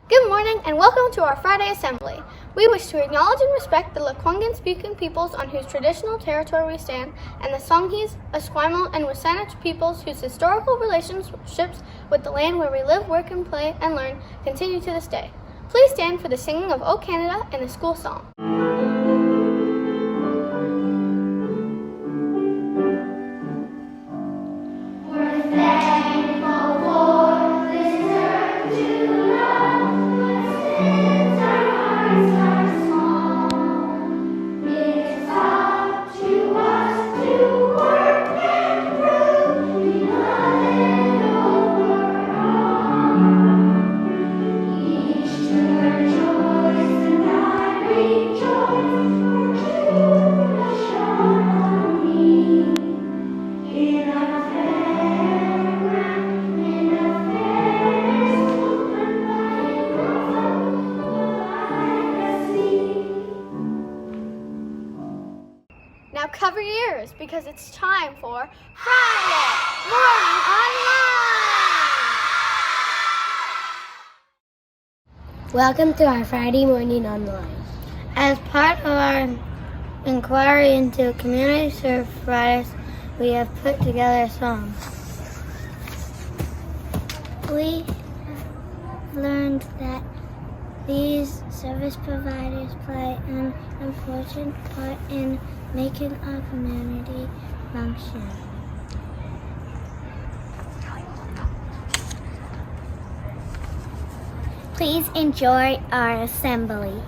Good morning and welcome to our Friday Assembly. We wish to acknowledge and respect the Lekwungen-speaking peoples on whose traditional territory we stand, and the Songhees, Esquimalt, and Wasanich peoples whose historical relationships with the land where we live, work, and play and learn continue to this day. Please stand for the singing of O Canada and the school song. Now cover your ears because it's time for Friday Morning Online! Welcome to our Friday Morning Online. As part of our inquiry into community service Fridays, we have put together a song. We learned that these service providers play an important part in making our community function. Please enjoy our assembly.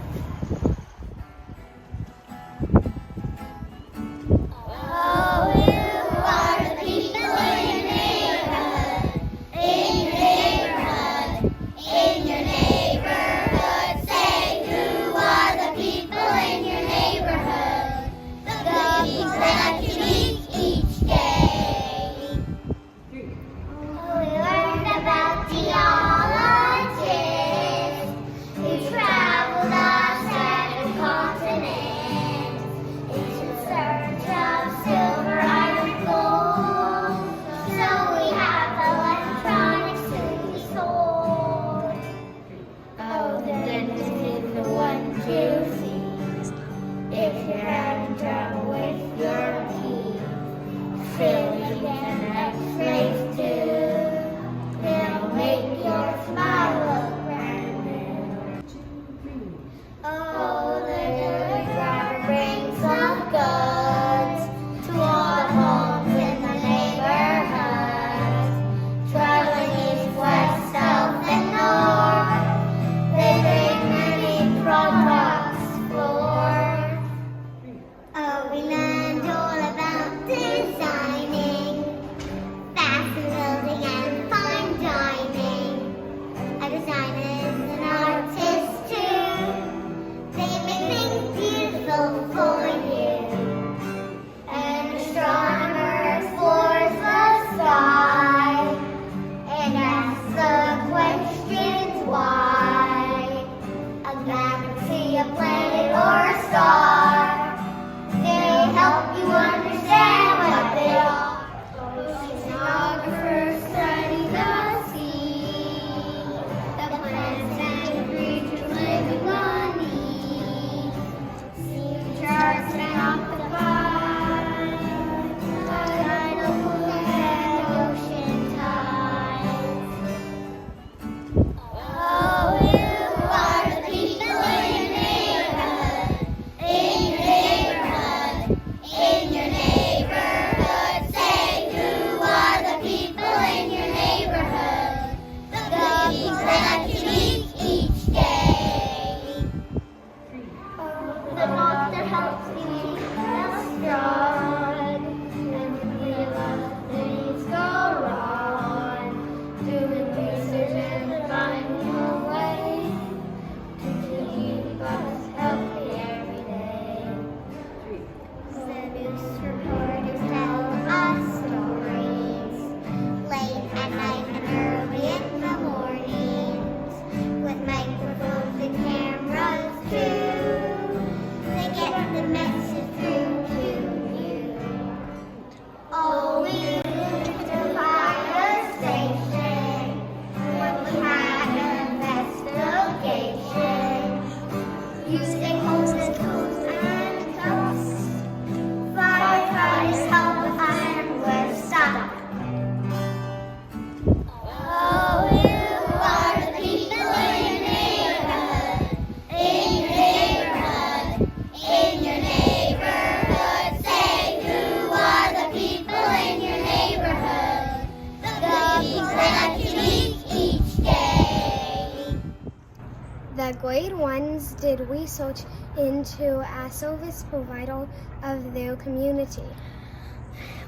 The grade ones did research into a service provider of their community.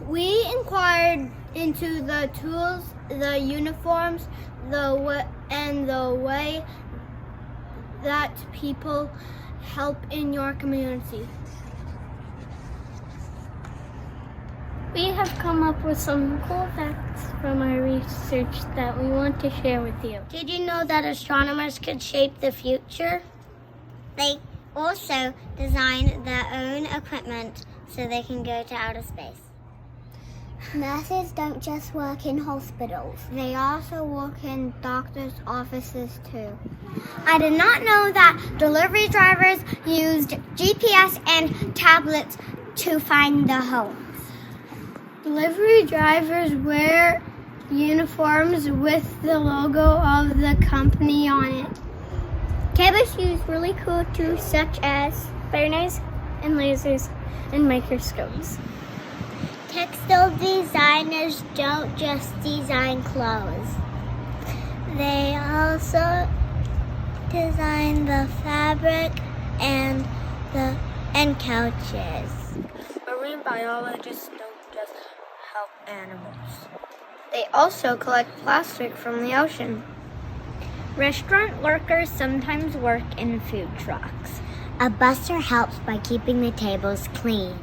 We inquired into the tools, the uniforms, and the way that people help in your community. We have come up with some cool facts from our research that we want to share with you. Did you know that astronomers could shape the future? They also design their own equipment so they can go to outer space. Nurses don't just work in hospitals. They also work in doctors' offices too. I did not know that delivery drivers used GPS and tablets to find the homes. Delivery drivers wear uniforms with the logo of the company on it. Chemists use really cool tools such as burners and lasers and microscopes. Textile designers don't just design clothes. They also design the fabric and couches. Marine biologists don't just help animals. They also collect plastic from the ocean. Restaurant workers sometimes work in food trucks. A busser helps by keeping the tables clean.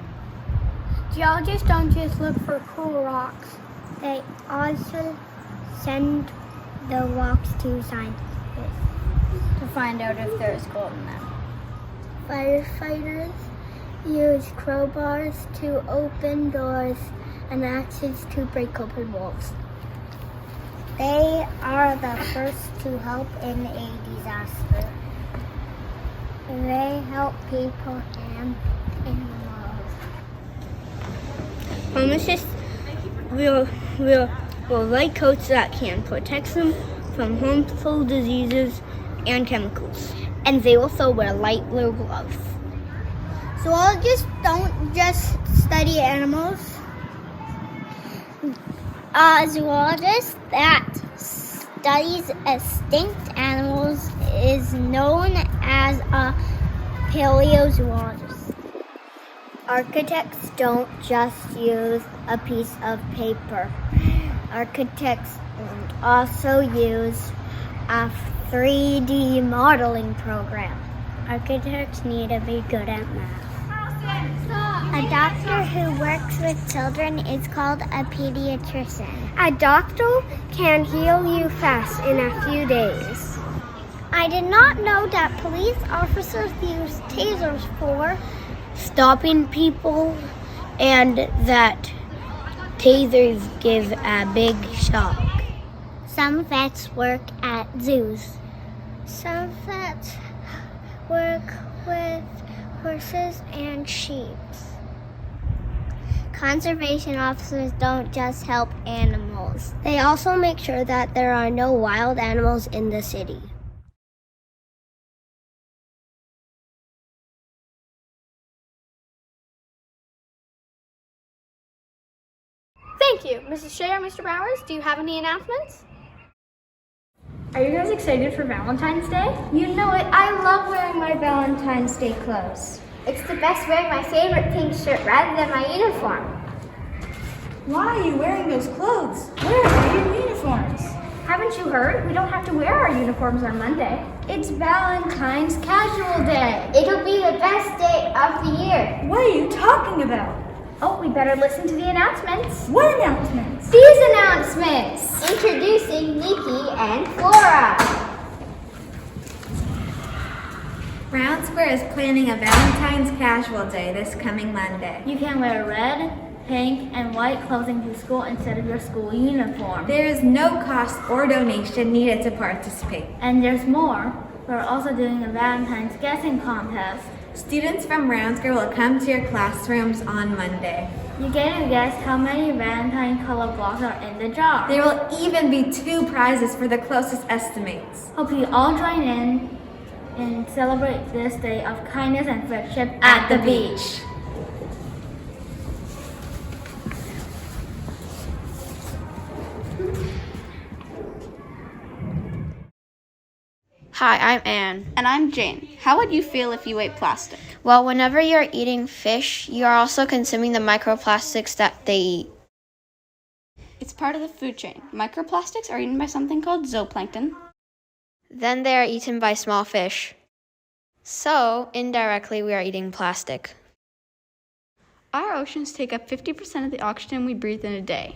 Geologists don't just look for cool rocks. They also send the rocks to scientists To find out if there is gold in them. Firefighters use crowbars to open doors and axes to break open walls. They are the first to help in a disaster. They help people and animals. Pharmacists will write coats that can protect them from harmful diseases and chemicals. And they also wear light blue gloves. Zoologists don't just study animals. A zoologist that studies extinct animals is known as a paleozoologist. Architects don't just use a piece of paper. Architects also use a 3D modeling program. Architects need to be good at math. A doctor who works with children is called a pediatrician. A doctor can heal you fast in a few days. I did not know that police officers use tasers for Stopping people, and that tasers give a big shock. Some vets work at zoos. Some vets work with horses and sheep. Conservation officers don't just help animals. They also make sure that there are no wild animals in the city. Thank you. Mrs. Shea or Mr. Bowers, do you have any announcements? Are you guys excited for Valentine's Day? You know it, I love wearing my Valentine's Day clothes. It's the best wearing my favorite pink shirt rather than my uniform. Why are you wearing those clothes? Where are your uniforms? Haven't you heard? We don't have to wear our uniforms on Monday. It's Valentine's Casual Day. It'll be the best day of the year. What are you talking about? Oh, we better listen to the announcements. What announcements? These announcements! Introducing Nikki and Flora. Round Square is planning a Valentine's Casual Day this coming Monday. You can wear red, pink, and white clothing to school instead of your school uniform. There is no cost or donation needed to participate. And there's more. We're also doing a Valentine's guessing contest. Students from Round Square will come to your classrooms on Monday. You get to guess how many Valentine color blocks are in the jar. There will even be 2 prizes for the closest estimates. Hope you all join in and celebrate this day of kindness and friendship at the beach. Hi, I'm Anne. And I'm Jane. How would you feel if you ate plastic? Well, whenever you're eating fish, you are also consuming the microplastics that they eat. It's part of the food chain. Microplastics are eaten by something called zooplankton. Then they are eaten by small fish. So, indirectly, we are eating plastic. Our oceans take up 50% of the oxygen we breathe in a day.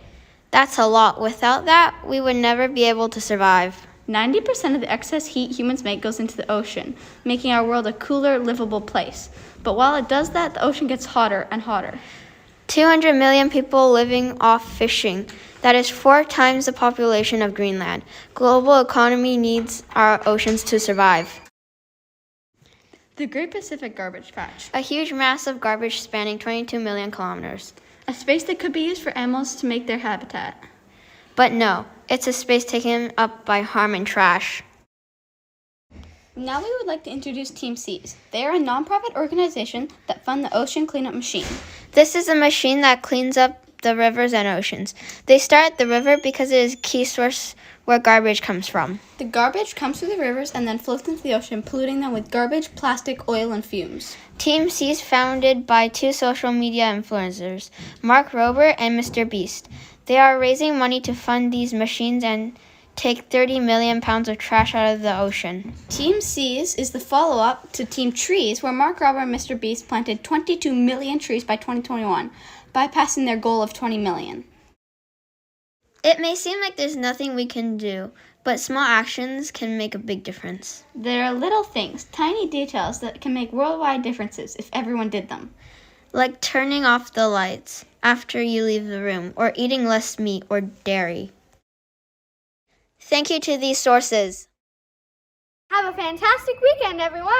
That's a lot. Without that, we would never be able to survive. 90% of the excess heat humans make goes into the ocean, making our world a cooler, livable place. But while it does that, the ocean gets hotter and hotter. 200 million people living off fishing. That is 4 times the population of Greenland. Global economy needs our oceans to survive. The Great Pacific Garbage Patch. A huge mass of garbage spanning 22 million kilometers. A space that could be used for animals to make their habitat. But no, it's a space taken up by harm and trash. Now we would like to introduce Team Seas. They are a nonprofit organization that fund the Ocean Cleanup Machine. This is a machine that cleans up the rivers and oceans. They start at the river because it is a key source where garbage comes from. The garbage comes through the rivers and then floats into the ocean, polluting them with garbage, plastic, oil, and fumes. Team C is founded by 2 social media influencers, Mark Rober and Mr. Beast. They are raising money to fund these machines and take 30 million pounds of trash out of the ocean. Team Seas is the follow-up to Team Trees, where Mark Rober and Mr. Beast planted 22 million trees by 2021, bypassing their goal of 20 million. It may seem like there's nothing we can do, but small actions can make a big difference. There are little things, tiny details that can make worldwide differences if everyone did them. Like turning off the lights after you leave the room, or eating less meat or dairy. Thank you to these sources. Have a fantastic weekend, everyone!